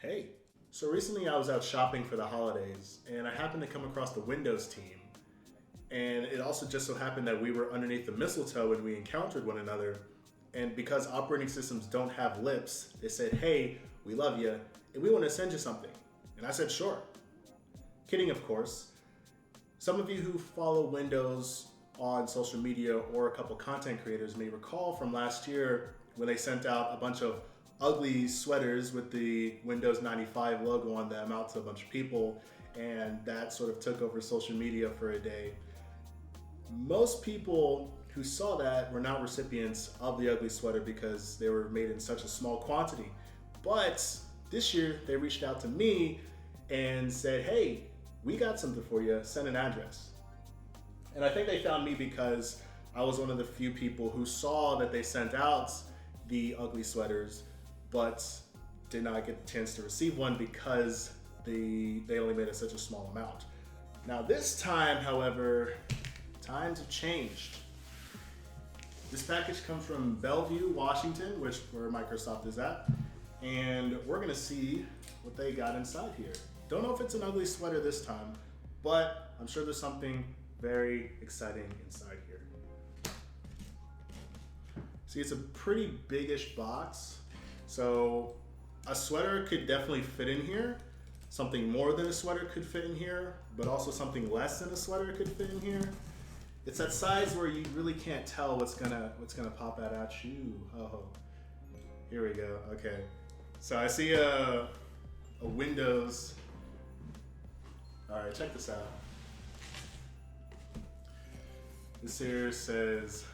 Hey, so recently I was out shopping for the holidays and I happened to come across the Windows team. And it also just so happened that we were underneath the mistletoe when we encountered one another. And because operating systems don't have lips, they said, hey, we love you and we want to send you something. And I said, sure. Kidding, of course. Some of you who follow Windows on social media or a couple content creators may recall from last year when they sent out a bunch of ugly sweaters with the Windows 95 logo on them out to a bunch of people, and that sort of took over social media for a day. Most people who saw that were not recipients of the ugly sweater because they were made in such a small quantity. But this year they reached out to me and said, hey, we got something for you, send an address. And I think they found me because I was one of the few people who saw that they sent out the ugly sweaters, but did not get the chance to receive one because they only made it such a small amount. Now this time, however, times have changed. This package comes from Bellevue, Washington, where Microsoft is at, and we're gonna see what they got inside here. Don't know if it's an ugly sweater this time, but I'm sure there's something very exciting inside here. See, it's a pretty big-ish box. So a sweater could definitely fit in here. Something more than a sweater could fit in here, but also something less than a sweater could fit in here. It's that size where you really can't tell what's gonna pop out at you. Oh, here we go. Okay, so I see a Windows. All right, check this out. This here says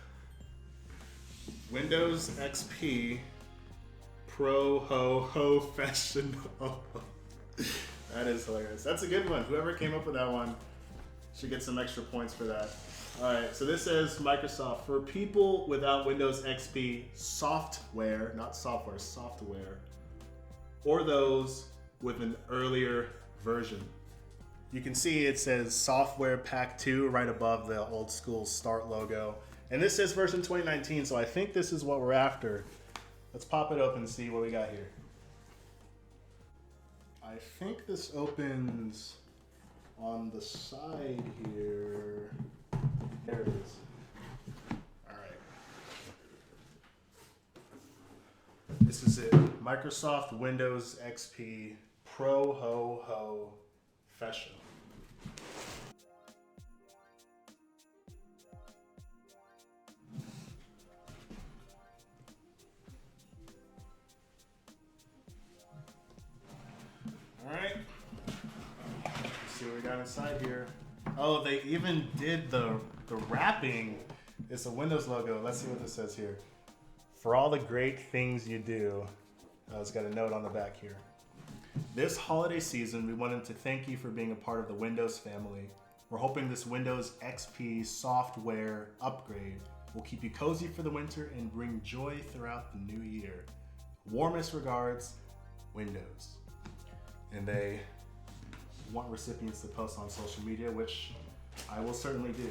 Windows XP Pro Ho Ho Fashion. That is hilarious. That's a good one. Whoever came up with that one should get some extra points for that. All right, so this says Microsoft for people without Windows XP software, not software, software, or those with an earlier version. You can see it says Software Pack 2 right above the old school Start logo. And this says version 2019, so I think this is what we're after. Let's pop it open and see what we got here. I think this opens on the side here. There it is. All right. This is it. Microsoft Windows XP Pro Ho Ho Fashion. All right. Let's see what we got inside here. Oh, they even did the wrapping. It's a Windows logo. Let's see what this says here. For all the great things you do. It's got a note on the back here. This holiday season, we wanted to thank you for being a part of the Windows family. We're hoping this Windows XP software upgrade will keep you cozy for the winter and bring joy throughout the new year. Warmest regards, Windows. And they want recipients to post on social media, which I will certainly do.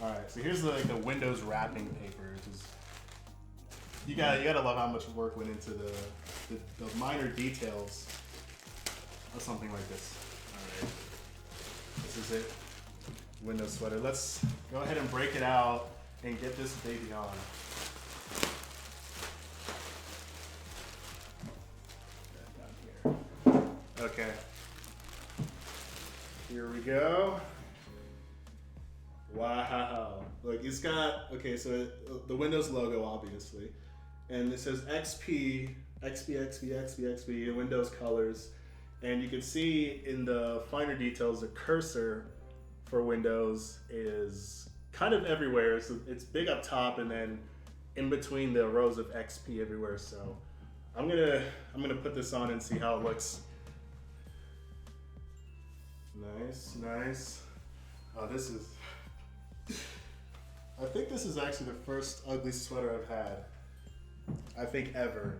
All right, so here's the Windows wrapping paper. You gotta love how much work went into the minor details of something like this. All right, this is it. Windows sweater. Let's go ahead and break it out and get this baby on. Okay. Here we go. Wow. Look, it's got, okay, so the Windows logo, obviously. And it says XP, XP, Windows colors. And you can see in the finer details, the cursor for Windows is kind of everywhere. So it's big up top and then in between the rows of XP everywhere. So I'm gonna put this on and see how it looks. Nice, nice. Oh, this is, I think this is actually the first ugly sweater I've had. I think ever.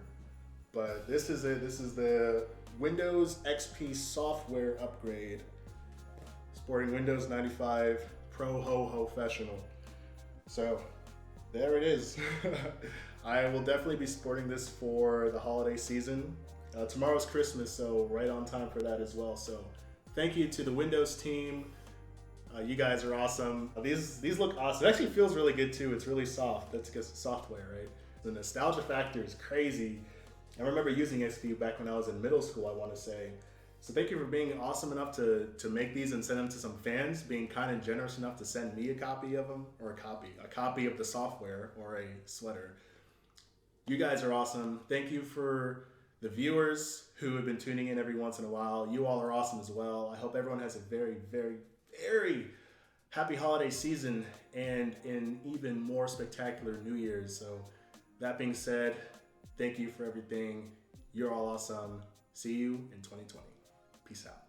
But this is it. This is the Windows XP software upgrade. Sporting Windows 95 Pro Ho Ho Professional. So there it is. I will definitely be sporting this for the holiday season. Tomorrow's Christmas, so right on time for that as well. So thank you to the Windows team. You guys are awesome. These look awesome. It actually feels really good too. It's really soft. That's because it's software, right? The nostalgia factor is crazy. I remember using XP back when I was in middle school, I want to say. So thank you for being awesome enough to make these and send them to some fans, being kind and generous enough to send me a copy of them, or a copy of the software or a sweater. You guys are awesome. Thank you for the viewers who have been tuning in every once in a while. You all are awesome as well. I hope everyone has a very, very, very happy holiday season and an even more spectacular New Year's. So that being said, thank you for everything. You're all awesome. See you in 2020. Peace out.